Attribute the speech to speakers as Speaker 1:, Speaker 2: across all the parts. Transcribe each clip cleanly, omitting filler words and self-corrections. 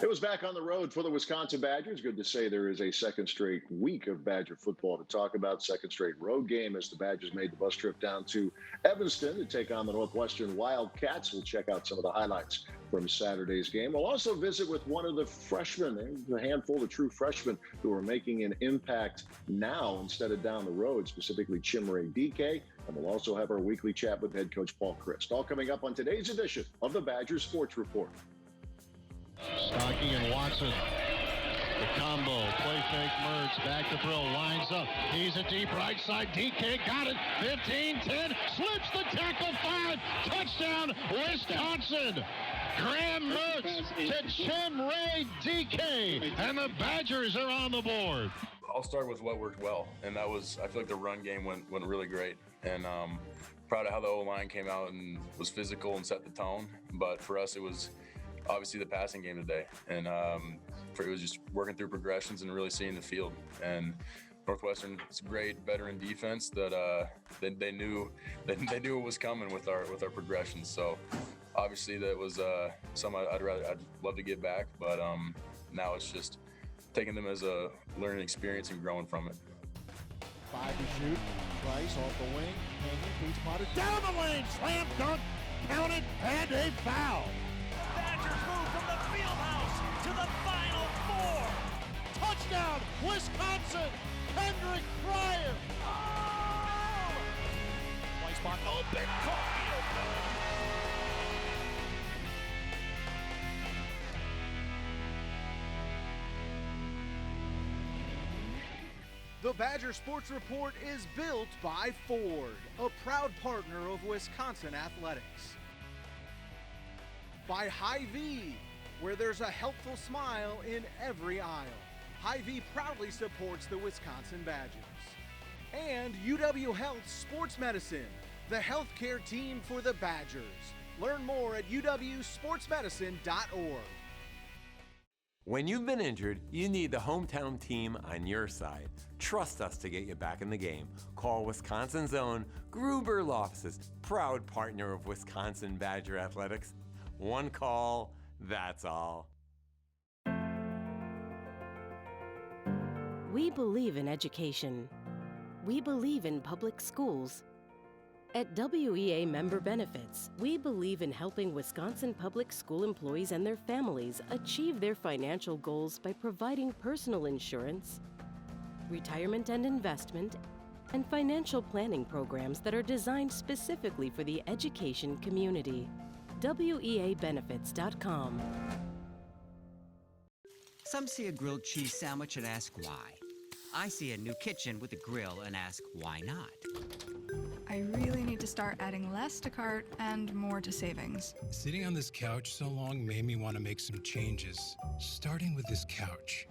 Speaker 1: It was back on the road for the Wisconsin Badgers. Good to say there is a second straight week of Badger football to talk about. Second straight road game as the Badgers made the bus trip down to Evanston to take on the Northwestern Wildcats. We'll check out some of the highlights from Saturday's game. We'll also visit with one of the freshmen, a handful of true freshmen who are making an impact now instead of down the road, specifically Chimere Dike. And we'll also have our weekly chat with head coach Paul Chryst. All coming up on today's edition of the Badgers Sports Report.
Speaker 2: Stockey and Watson. The combo, play fake, merge, back to throw, lines up. He's a deep right side. Dike got it. 15, 10, slips the tackle, 5. Touchdown, Wisconsin. Graham Mertz to Chimere Dike, and the Badgers are on the board.
Speaker 3: I'll start with what worked well, and that was, I feel like the run game went really great, and proud of how the O-line came out and was physical and set the tone. But for us, it was obviously the passing game today, and it was just working through progressions and really seeing the field. And Northwestern is a great veteran defense that they knew it was coming with our progressions. So obviously that was something I'd love to get back, but now it's just taking them as a learning experience and growing from it.
Speaker 2: 5 to shoot. Chryst off the wing, hanging, feet spotted, down the lane, slam dunk, counted, and a foul.
Speaker 4: Badgers move from the field house to the Final Four.
Speaker 2: Touchdown, Wisconsin, Kendrick Pryor.
Speaker 4: Oh! Weisbach open, caught.
Speaker 5: The Badger Sports Report is built by Ford, a proud partner of Wisconsin athletics. By Hy-Vee, where there's a helpful smile in every aisle. Hy-Vee proudly supports the Wisconsin Badgers. And UW Health Sports Medicine, the healthcare team for the Badgers. Learn more at uwsportsmedicine.org.
Speaker 6: When you've been injured, you need the hometown team on your side. Trust us to get you back in the game. Call Wisconsin's own Gruber Law Offices, proud partner of Wisconsin Badger Athletics. One call, that's all.
Speaker 7: We believe in education. We believe in public schools. At WEA Member Benefits, we believe in helping Wisconsin public school employees and their families achieve their financial goals by providing personal insurance, retirement and investment, and financial planning programs that are designed specifically for the education community. WEAbenefits.com.
Speaker 8: Some see a grilled cheese sandwich and ask why. I see a new kitchen with a grill and ask why not.
Speaker 9: I really need to start adding less to cart and more to savings.
Speaker 10: Sitting on this couch so long made me want to make some changes, starting with this couch.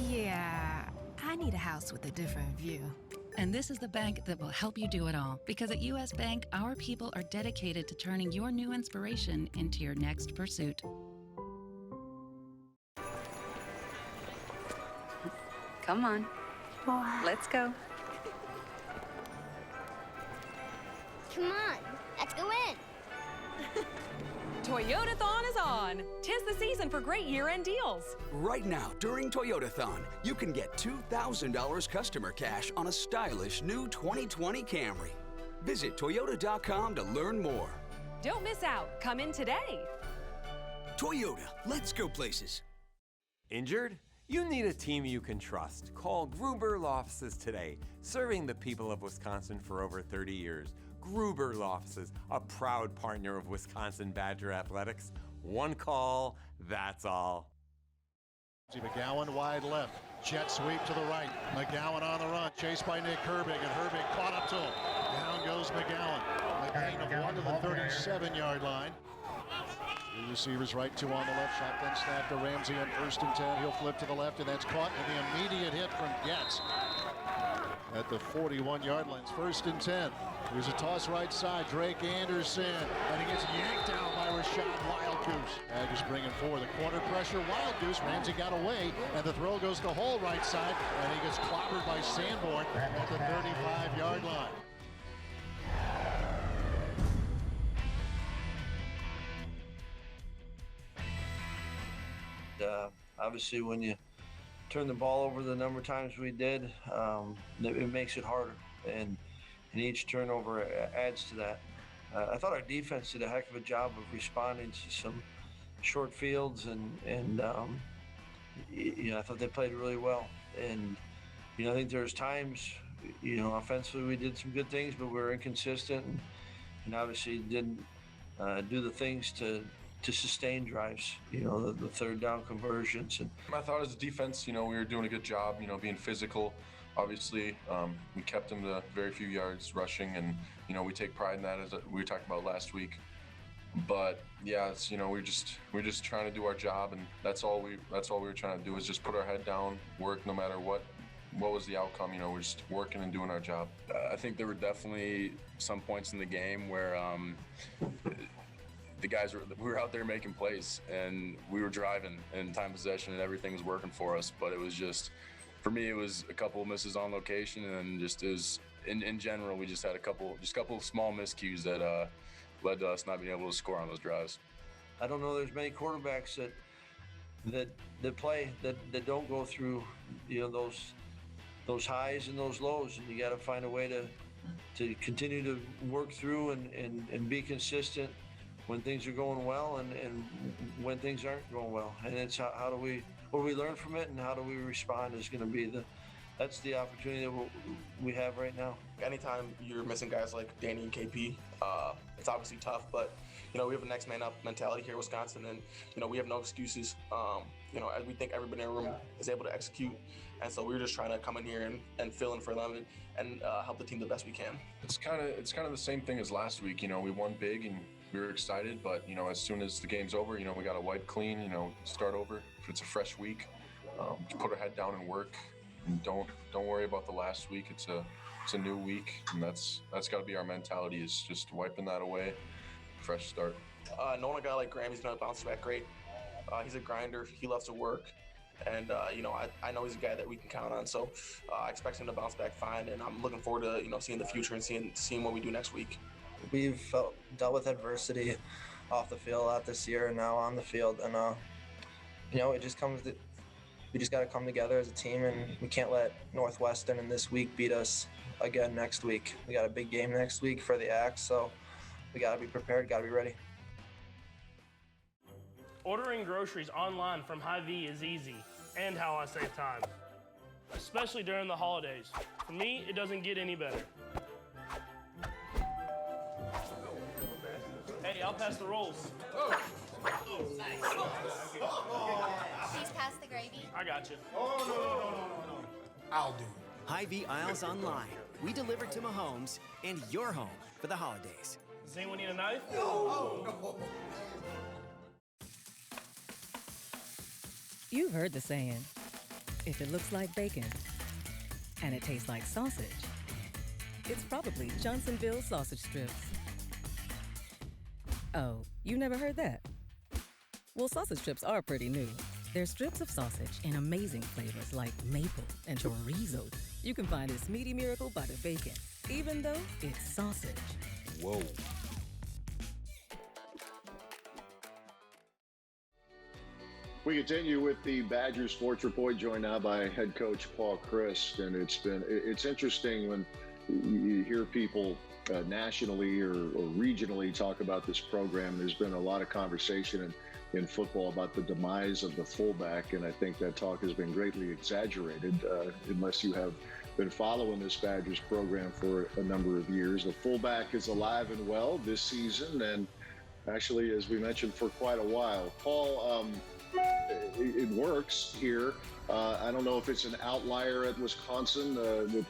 Speaker 11: Yeah, I need a house with a different view. And this is the bank that will help you do it all. Because at U.S. Bank, our people are dedicated to turning your new inspiration into your next pursuit.
Speaker 12: Come on, let's go.
Speaker 13: Come on, let's go in.
Speaker 14: Toyotathon is on. 'Tis the season for great year-end deals.
Speaker 15: Right now, during Toyotathon, you can get $2,000 customer cash on a stylish new 2020 Camry. Visit Toyota.com to learn more.
Speaker 14: Don't miss out. Come in today.
Speaker 15: Toyota, let's go places.
Speaker 6: Injured? You need a team you can trust. Call Gruber Law Offices today, serving the people of Wisconsin for over 30 years. Gruber Law Offices, a proud partner of Wisconsin Badger Athletics. One call, that's all.
Speaker 2: McGowan wide left, jet sweep to the right. McGowan on the run, chased by Nick Herbig, and Herbig caught up to him. Down goes McGowan. A gain of 1 to the 37-yard line. Two receivers right, 2 on the left. Shotgun snap to Ramsey on 1st and 10. He'll flip to the left, and that's caught with the immediate hit from Getz at the 41-yard line. 1st and 10. Here's a toss right side. Drake Anderson, and he gets yanked out by Rashad Wildgoose. Badgers bringing forward the corner pressure. Wildgoose, Ramsey got away, and the throw goes to Hole right side, and he gets clobbered by Sanborn at the 35-yard line.
Speaker 16: obviously when you turn the ball over the number of times we did, it makes it harder, and each turnover adds to that. I thought our defense did a heck of a job of responding to some short fields, and I thought they played really well. And I think there's times, offensively we did some good things, but we were inconsistent, and obviously didn't do the things to sustain drives, the third down conversions. And
Speaker 3: I thought as a defense, we were doing a good job, being physical. Obviously, we kept them to very few yards rushing, and we take pride in that, as we talked about last week. But yeah, it's we're just trying to do our job, and that's all we were trying to do, is just put our head down, work no matter what was the outcome. We're just working and doing our job. I think there were definitely some points in the game where the guys we were out there making plays, and we were driving and time possession, and everything was working for us. But it was just, for me, it was a couple of misses on location, and just is in general, we just had a couple of small miscues that led to us not being able to score on those drives.
Speaker 16: I don't know there's many quarterbacks that play that don't go through those highs and those lows, and you got to find a way to continue to work through and be consistent when things are going well and when things aren't going well. And it's what do we learn from it, and how do we respond is going to be that's the opportunity that we have right now.
Speaker 17: Anytime you're missing guys like Danny and KP, it's obviously tough, but we have a next man up mentality here in Wisconsin, and we have no excuses. We think everybody in the room is able to execute, and so we're just trying to come in here and fill in for them and help the team the best we can.
Speaker 3: It's kind of the same thing as last week. We won big and we were excited, but as soon as the game's over, we got to wipe clean, start over. If it's a fresh week, put our head down and work, and don't worry about the last week. It's a new week, and that's got to be our mentality, is just wiping that away, fresh start.
Speaker 17: Knowing a guy like Graham, he's going to bounce back great. He's a grinder. He loves to work. And, I know he's a guy that we can count on. So I expect him to bounce back fine. And I'm looking forward to, seeing the future and seeing what we do next week.
Speaker 18: We've dealt with adversity off the field a lot this year, and now on the field. And, it just we just got to come together as a team, and we can't let Northwestern in this week beat us again next week. We got a big game next week for the Axe, so we got to be prepared, got to be ready.
Speaker 19: Ordering groceries online from Hy-Vee is easy, and how I save time, especially during the holidays. For me, it doesn't get any better. Hey, I'll pass the rolls.
Speaker 13: Please pass the gravy.
Speaker 19: I got you.
Speaker 10: No. I'll do it.
Speaker 20: Hy-Vee aisles online. We deliver to Mahomes and your home for the holidays.
Speaker 19: Does anyone need a knife?
Speaker 10: No.
Speaker 11: You've heard the saying, if it looks like bacon and it tastes like sausage, it's probably Johnsonville sausage strips. Oh, you never heard that? Well, sausage strips are pretty new. They're strips of sausage in amazing flavors like maple and chorizo. You can find this meaty miracle by the bacon, even though it's sausage.
Speaker 1: Whoa. We continue with the Badger Sports Report, joined now by head coach Paul Chryst, and it's interesting when you hear people nationally or regionally talk about this program. There's been a lot of conversation in football about the demise of the fullback, and I think that talk has been greatly exaggerated unless you have been following this Badgers program for a number of years. The fullback is alive and well this season, and actually, as we mentioned, for quite a while. Paul, it works here. I don't know if it's an outlier at Wisconsin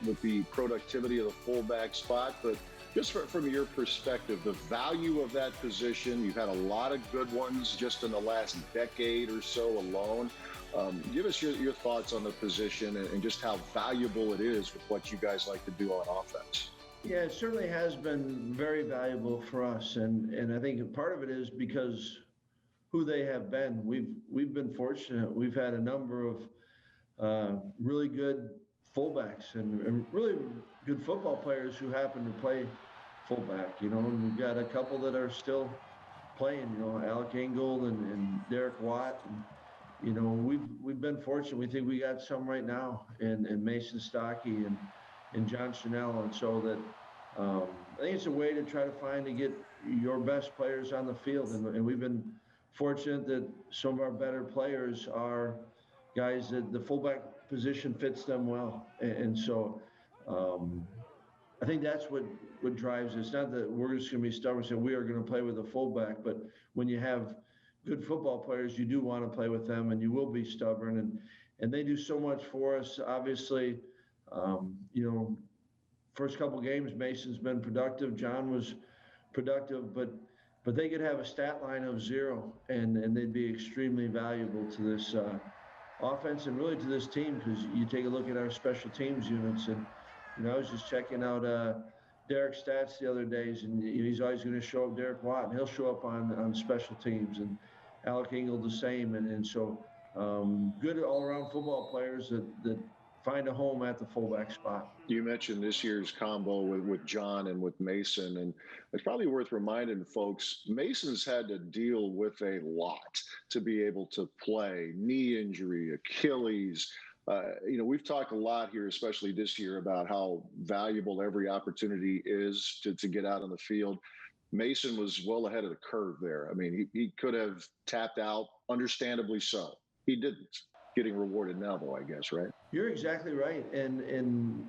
Speaker 1: with the productivity of the fullback spot, but just from your perspective, the value of that position, you've had a lot of good ones just in the last decade or so alone. Give us your thoughts on the position and just how valuable it is with what you guys like to do on offense.
Speaker 21: Yeah, it certainly has been very valuable for us, and I think part of it is because who they have been. We've been fortunate. We've had a number of really good fullbacks and really good football players who happen to play fullback, and we've got a couple that are still playing, Alec Ingold and Derek Watt, we've been fortunate. We think we got some right now in Mason Stockey and John Chenal, and so that I think it's a way to try to find to get your best players on the field, and we've been fortunate that some of our better players are guys that the fullback position fits them well, and so I think that's what drives it. It's not that we're just going to be stubborn and say we are going to play with a fullback, but when you have good football players, you do want to play with them, and you will be stubborn, and they do so much for us. Obviously, first couple games, Mason's been productive. John was productive, but they could have a stat line of 0, and they'd be extremely valuable to this offense and really to this team, because you take a look at our special teams units, and I was just checking out Derek's stats the other days, and he's always going to show up, Derek Watt, and he'll show up on special teams, and Alec Engel the same, and so good all-around football players that find a home at the fullback spot.
Speaker 1: You mentioned this year's combo with John and with Mason, and it's probably worth reminding folks, Mason's had to deal with a lot to be able to play. Knee injury, Achilles. We've talked a lot here, especially this year, about how valuable every opportunity is to get out on the field. Mason was well ahead of the curve there. I mean, he could have tapped out, understandably so. He didn't. Getting rewarded now, though, I guess, right?
Speaker 21: You're exactly right. And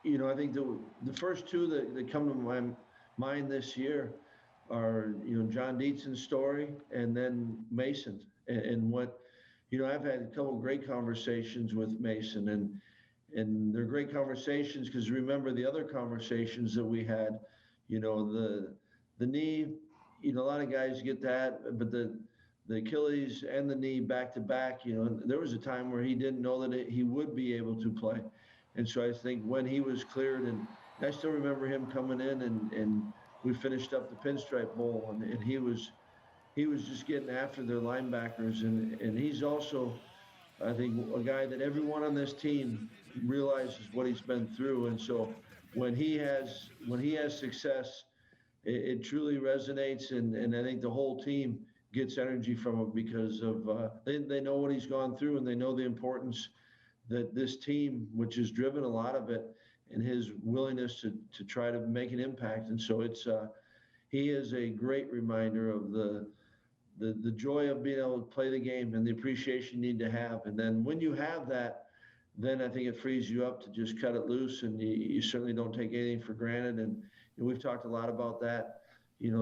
Speaker 21: I think the first two that come to my mind this year are, John Dietz's story and then Mason. And what, I've had a couple of great conversations with Mason, and they're great conversations because remember the other conversations that we had, the knee, a lot of guys get that, but the Achilles and the knee back to back, there was a time where he didn't know that he would be able to play. And so I think when he was cleared, and I still remember him coming in and we finished up the Pinstripe Bowl, and he was just getting after their linebackers. And he's also, I think, a guy that everyone on this team realizes what he's been through. And so when he has success, it truly resonates. And I think the whole team gets energy from it because of they know what he's gone through, and they know the importance that this team, which has driven a lot of it, and his willingness to try to make an impact. And so he is a great reminder of the joy of being able to play the game and the appreciation you need to have. And then when you have that, then I think it frees you up to just cut it loose, and you certainly don't take anything for granted. And we've talked a lot about that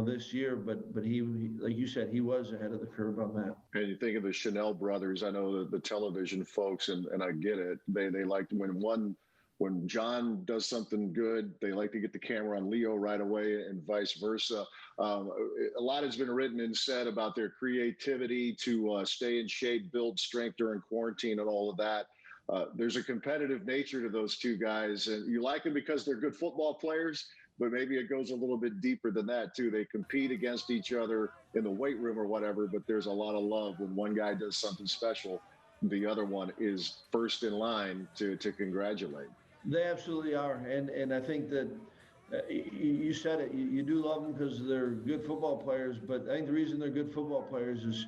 Speaker 21: this year, but he, like you said, he was ahead of the curve on that.
Speaker 1: And you think of the Chenal brothers, I know the television folks, and I get it. They like when John does something good, they like to get the camera on Leo right away, and vice versa. A lot has been written and said about their creativity to stay in shape, build strength during quarantine and all of that. There's a competitive nature to those two guys, and you like them because they're good football players, but maybe it goes a little bit deeper than that too. They compete against each other in the weight room or whatever, but there's a lot of love when one guy does something special. The other one is first in line to congratulate.
Speaker 21: They absolutely are, and I think that you said it. You do love them because they're good football players, but I think the reason they're good football players is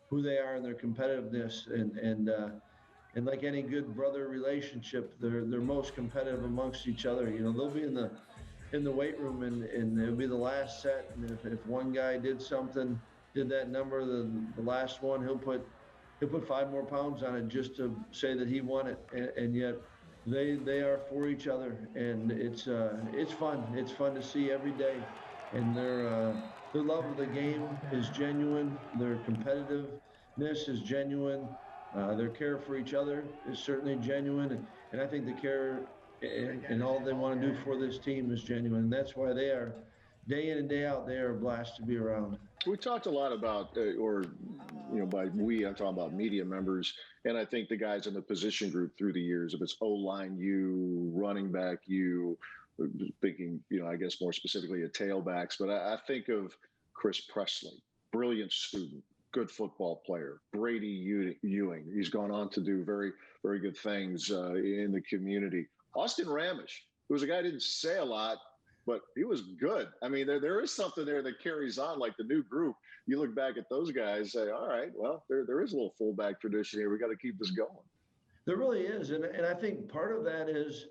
Speaker 21: who they are and their competitiveness, and like any good brother relationship, they're most competitive amongst each other. They'll be in the weight room, and it'll be the last set, and if one guy did that number, the last one, he'll put 5 more pounds on it just to say that he won it, and yet they are for each other, and it's fun. It's fun to see every day, and their love of the game is genuine. Their competitiveness is genuine. Their care for each other is certainly genuine, and I think the care and all they want to do for this team is genuine. And that's why they are, day in and day out, they are a blast to be around.
Speaker 1: We talked a lot about, by we, I'm talking about media members, and I think the guys in the position group through the years, if it's O-line you, running back you, thinking, I guess more specifically at tailbacks, but I think of Chryst Presley, brilliant student, good football player. Brady Ewing, he's gone on to do very, very good things in the community. Austin Ramish, who was a guy who didn't say a lot, but he was good. I mean, there is something there that carries on, like the new group. You look back at those guys, say, all right, well, there is a little fullback tradition here. We got to keep this going.
Speaker 21: There really is. And I think part of that is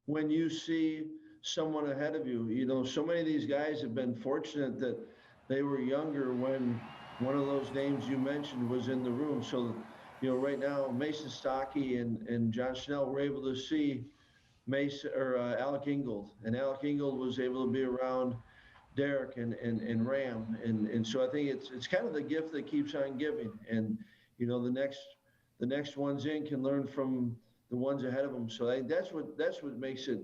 Speaker 21: when you see someone ahead of you. You know, so many of these guys have been fortunate that they were younger when one of those names you mentioned was in the room. So, you know, right now, Mason Stockey and John Chenal were able to see Alec Ingold. And Alec Ingold was able to be around Derek and Ram. And so I think it's kind of the gift that keeps on giving. And, you know, the next ones in can learn from the ones ahead of them. So I think that's what makes it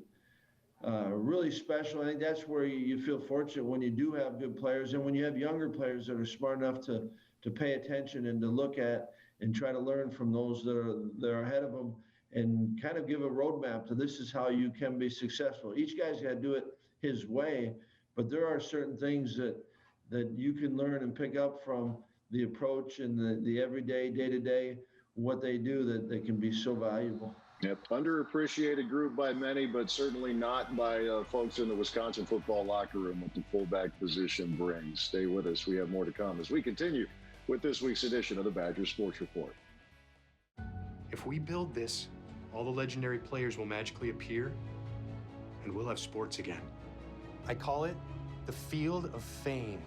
Speaker 21: really special. I think that's where you feel fortunate when you do have good players, and when you have younger players that are smart enough to pay attention and to look at and try to learn from those that are ahead of them, and kind of give a roadmap to this is how you can be successful. Each guy's got to do it his way, but there are certain things that you can learn and pick up from the approach and the everyday, day-to-day, what they do that can be so valuable.
Speaker 1: Yep, underappreciated group by many, but certainly not by folks in the Wisconsin football locker room what the fullback position brings. Stay with us. We have more to come as we continue with this week's edition of the Badger Sports Report.
Speaker 4: If we build this, all the legendary players will magically appear, and we'll have sports again. I call it the Field of Fame.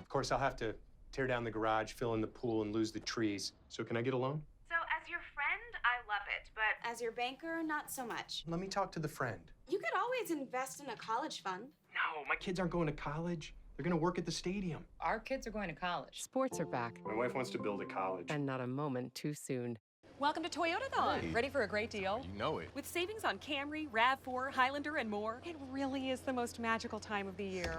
Speaker 4: Of course, I'll have to tear down the garage, fill in the pool, and lose the trees. So can I get a loan?
Speaker 22: So as your friend, I love it, but as your banker, not so much.
Speaker 4: Let me talk to the friend.
Speaker 22: You could always invest in a college fund.
Speaker 4: No, my kids aren't going to college. They're going to work at the stadium.
Speaker 23: Our kids are going to college.
Speaker 24: Sports are back.
Speaker 4: My wife wants to build a college.
Speaker 24: And not a moment too soon.
Speaker 14: Welcome to Toyotathon.
Speaker 25: Hey.
Speaker 14: Ready for a great deal?
Speaker 25: You know it.
Speaker 14: With savings on Camry, RAV4, Highlander, and more, it really is the most magical time of the year.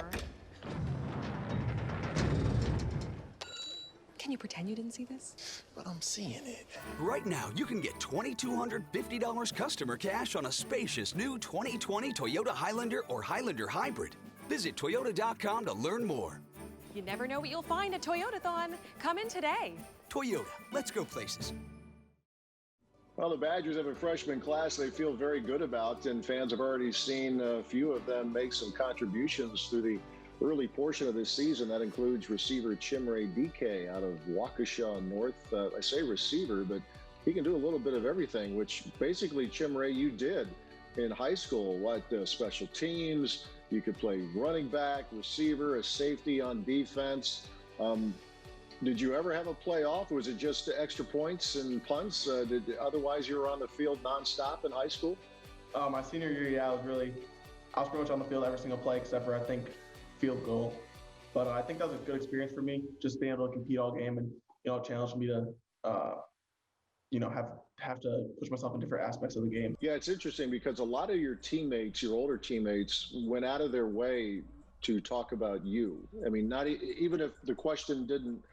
Speaker 14: Can you pretend you didn't see this?
Speaker 25: But I'm seeing it.
Speaker 15: Right now, you can get $2,250 customer cash on a spacious new 2020 Toyota Highlander or Highlander Hybrid. Visit Toyota.com to learn more.
Speaker 14: You never know what you'll find at Toyotathon. Come in today.
Speaker 15: Toyota, let's go places.
Speaker 1: Well, the Badgers have a freshman class they feel very good about, and fans have already seen a few of them make some contributions through the early portion of this season. That includes receiver Chimere Dike out of Waukesha North. I say receiver, but he can do a little bit of everything, which basically, Chimere, you did in high school. Special teams, you could play running back, receiver, a safety on defense. Did you ever have a playoff? Was it just extra points and punts? Otherwise, you were on the field nonstop in high school?
Speaker 17: My senior year, yeah, I was pretty much on the field every single play except for, I think, field goal. But I think that was a good experience for me, just being able to compete all game and, challenge me to, have to push myself in different aspects of the game.
Speaker 1: Yeah, it's interesting because a lot of your teammates, your older teammates, went out of their way to talk about you. I mean, not even if the question didn't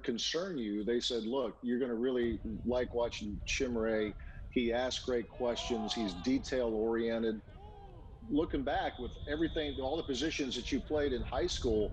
Speaker 1: concern you, they said, look, you're going to really like watching Chimere. He asks great questions. He's detail-oriented. Looking back with everything, all the positions that you played in high school,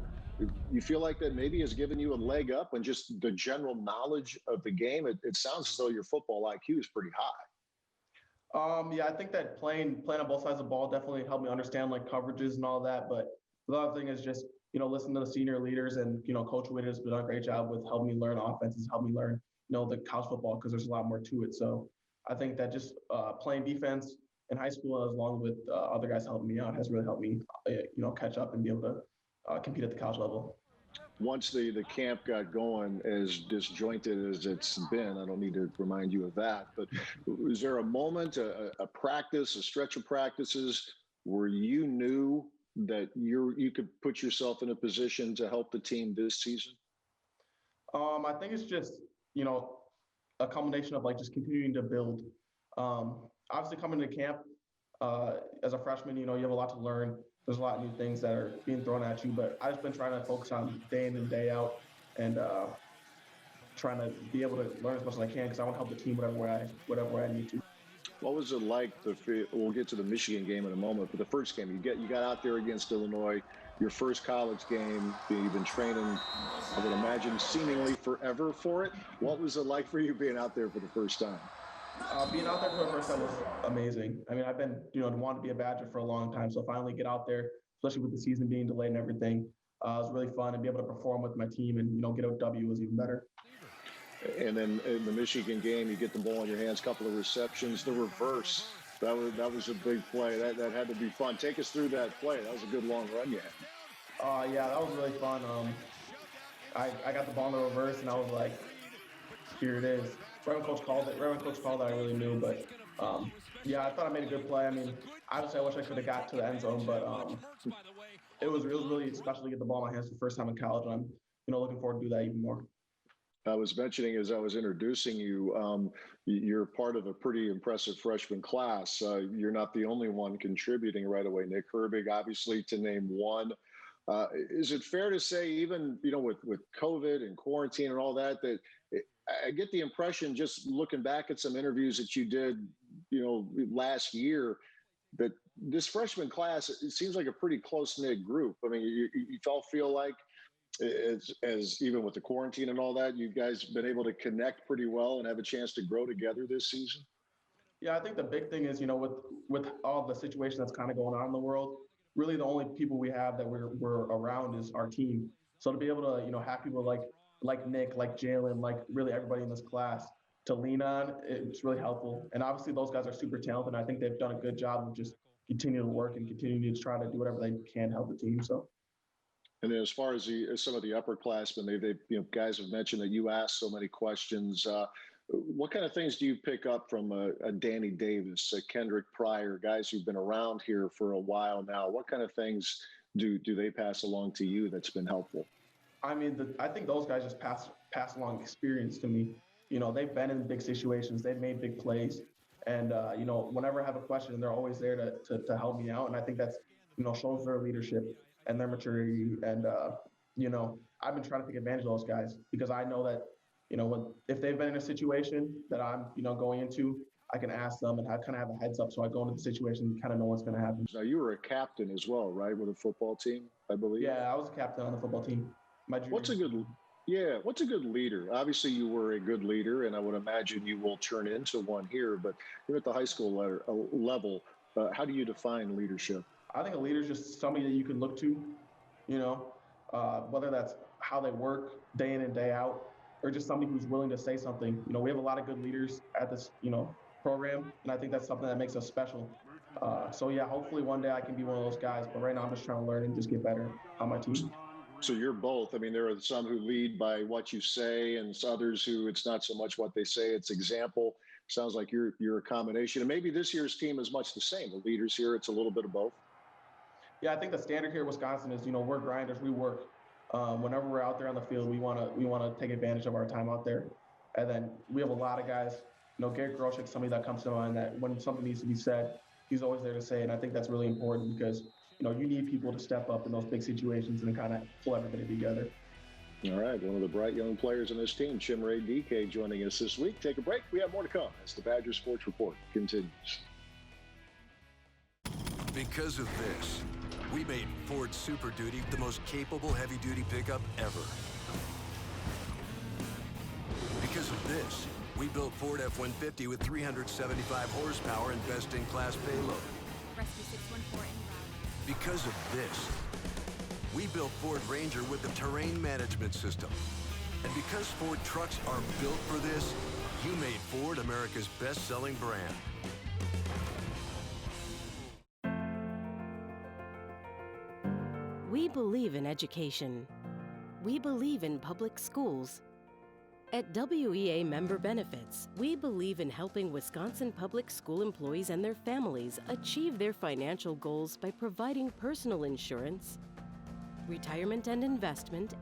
Speaker 1: you feel like that maybe has given you a leg up on just the general knowledge of the game? It sounds as though your football IQ is pretty high.
Speaker 17: Yeah, I think that playing on both sides of the ball definitely helped me understand like coverages and all that. But the other thing is just, listen to the senior leaders, and, Coach Witt has done a great job with helping me learn offenses, help me learn, the college football, because there's a lot more to it. So I think that just playing defense in high school, along with other guys helping me out, has really helped me, catch up and be able to compete at the college level.
Speaker 1: Once the camp got going, as disjointed as it's been, I don't need to remind you of that, but was there a moment, a practice, a stretch of practices where you knew that you could put yourself in a position to help the team this season?
Speaker 17: I think it's just, a combination of like just continuing to build. Obviously coming to camp as a freshman, you have a lot to learn. There's a lot of new things that are being thrown at you, but I've just been trying to focus on day in and day out and trying to be able to learn as much as I can because I want to help the team whatever I need to.
Speaker 1: What was it like? We'll get to the Michigan game in a moment, but the first game, you got out there against Illinois, your first college game, you've been training, I would imagine, seemingly forever for it. What was it like for you being out there for the first time?
Speaker 17: Being out there for the first time was amazing. I mean, I've been, wanting to be a Badger for a long time, so finally get out there, especially with the season being delayed and everything. It was really fun, and be able to perform with my team and, get a W was even better.
Speaker 1: And then in the Michigan game, you get the ball in your hands, couple of receptions, the reverse. That was a big play. That had to be fun. Take us through that play. That was a good long run you had.
Speaker 17: Yeah, that was really fun. I got the ball in the reverse, and I was like, here it is. Right when Coach called it, I really knew. But, yeah, I thought I made a good play. I mean, obviously I wish I could have got to the end zone, but it was really special to get the ball in my hands for the first time in college. And I'm, looking forward to do that even more.
Speaker 1: I was mentioning as I was introducing you, you're part of a pretty impressive freshman class. You're not the only one contributing right away. Nick Herbig, obviously, to name one. Is it fair to say, even with COVID and quarantine and all that, I get the impression, just looking back at some interviews that you did, last year, that this freshman class, it seems like a pretty close-knit group. I mean, you all feel like, as even with the quarantine and all that, you guys been able to connect pretty well and have a chance to grow together this season?
Speaker 17: Yeah, I think the big thing is, with all the situation that's kind of going on in the world, really the only people we have that we're around is our team. So to be able to, have people like Nick, like Jalen, like really everybody in this class to lean on, it's really helpful. And obviously those guys are super talented. And I think they've done a good job of just continuing to work and continuing to try to do whatever they can to help the team. So.
Speaker 1: And then as far as some of the upperclassmen, they guys have mentioned that you ask so many questions. What kind of things do you pick up from a Danny Davis, a Kendrick Pryor, guys who've been around here for a while now? What kind of things do they pass along to you that's been helpful?
Speaker 17: I mean, I think those guys just pass along experience to me. They've been in big situations, they've made big plays, and whenever I have a question, they're always there to help me out. And I think that's shows their leadership and their maturity. And I've been trying to take advantage of those guys, because I know that if they've been in a situation that I'm going into, I can ask them, and I kind of have a heads up, so I go into the situation and kind of know what's going to happen.
Speaker 1: Now, you were a captain as well, right, with a football team, I believe?
Speaker 17: Yeah, I was a captain on the football team.
Speaker 1: What's a good leader? Obviously, you were a good leader, and I would imagine you will turn into one here. But you're at the high school level. How do you define leadership?
Speaker 17: I think a leader is just somebody that you can look to, whether that's how they work day in and day out, or just somebody who's willing to say something. We have a lot of good leaders at this, program, and I think that's something that makes us special. So yeah, hopefully one day I can be one of those guys, but right now I'm just trying to learn and just get better on my team.
Speaker 1: So you're both. I mean, there are some who lead by what you say, and others who it's not so much what they say, it's example. Sounds like you're a combination. And maybe this year's team is much the same. The leaders here, it's a little bit of both.
Speaker 17: Yeah, I think the standard here in Wisconsin is, we're grinders, we work. Whenever we're out there on the field, we want to take advantage of our time out there. And then we have a lot of guys, Garrett Groshek, somebody that comes to mind that when something needs to be said, he's always there to say it. And I think that's really important, because you need people to step up in those big situations and kind of pull everybody together.
Speaker 1: All right, one of the bright young players on this team, Chimere Dike, joining us this week. Take a break. We have more to come as the Badger Sports Report continues.
Speaker 5: Because of this, we made Ford Super Duty the most capable heavy-duty pickup ever. Because of this, we built Ford F-150 with 375 horsepower and best-in-class payload.
Speaker 22: Rescue 614 en route.
Speaker 5: Because of this, we built Ford Ranger with the terrain management system. And because Ford trucks are built for this, you made Ford America's best-selling brand.
Speaker 7: We believe in education. We believe in public schools. At WEA Member Benefits, we believe in helping Wisconsin public school employees and their families achieve their financial goals by providing personal insurance, retirement and investment,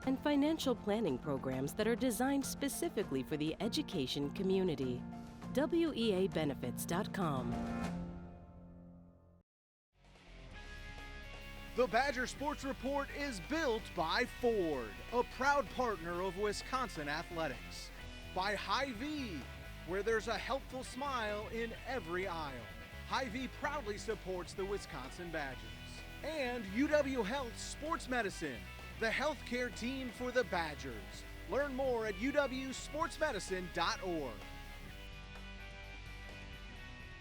Speaker 7: and financial planning programs that are designed specifically for the education community. WEAbenefits.com.
Speaker 8: The Badger Sports Report is built by Ford, a proud partner of Wisconsin athletics. By Hy-Vee, where there's a helpful smile in every aisle. Hy-Vee proudly supports the Wisconsin Badgers. And UW Health Sports Medicine, the healthcare team for the Badgers. Learn more at uwsportsmedicine.org.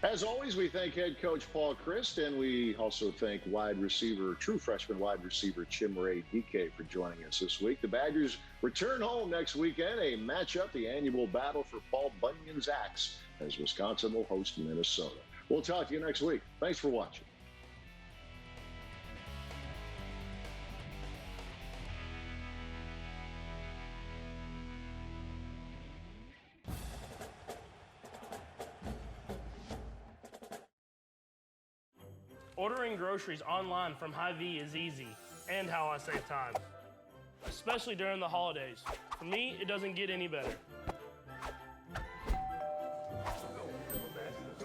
Speaker 1: As always, we thank head coach Paul Chryst, and we also thank true freshman wide receiver Chimere Dike for joining us this week. The Badgers return home next weekend, a matchup, the annual battle for Paul Bunyan's axe, as Wisconsin will host Minnesota. We'll talk to you next week. Thanks for watching.
Speaker 19: Ordering groceries online from Hy-Vee is easy, and how I save time. Especially during the holidays. For me, it doesn't get any better.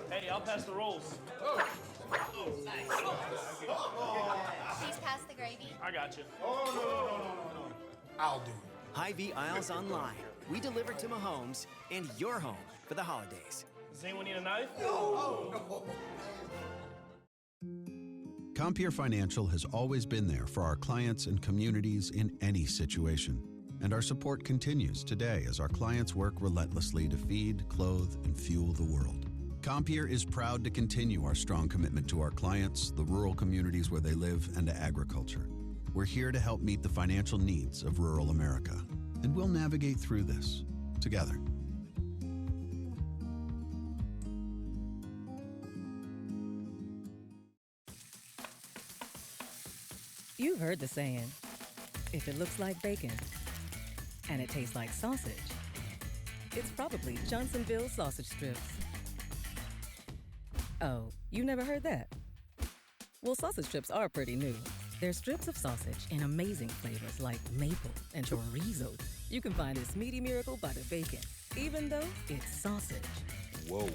Speaker 19: Hey, I'll pass the rolls.
Speaker 13: Please pass the gravy.
Speaker 19: I got you.
Speaker 10: No. I'll do it.
Speaker 20: Hy-Vee Aisles Online. We deliver to Mahomes and your home for the holidays.
Speaker 19: Does anyone need a knife?
Speaker 10: No.
Speaker 6: Compeer Financial has always been there for our clients and communities in any situation. And our support continues today as our clients work relentlessly to feed, clothe, and fuel the world. Compeer is proud to continue our strong commitment to our clients, the rural communities where they live, and to agriculture. We're here to help meet the financial needs of rural America. And we'll navigate through this together.
Speaker 9: You've heard the saying, if it looks like bacon and it tastes like sausage, it's probably Johnsonville sausage strips. Oh, you never heard that? Well, sausage strips are pretty new. They're strips of sausage in amazing flavors like maple and chorizo. You can find this meaty miracle by the bacon, even though it's sausage.
Speaker 12: Whoa.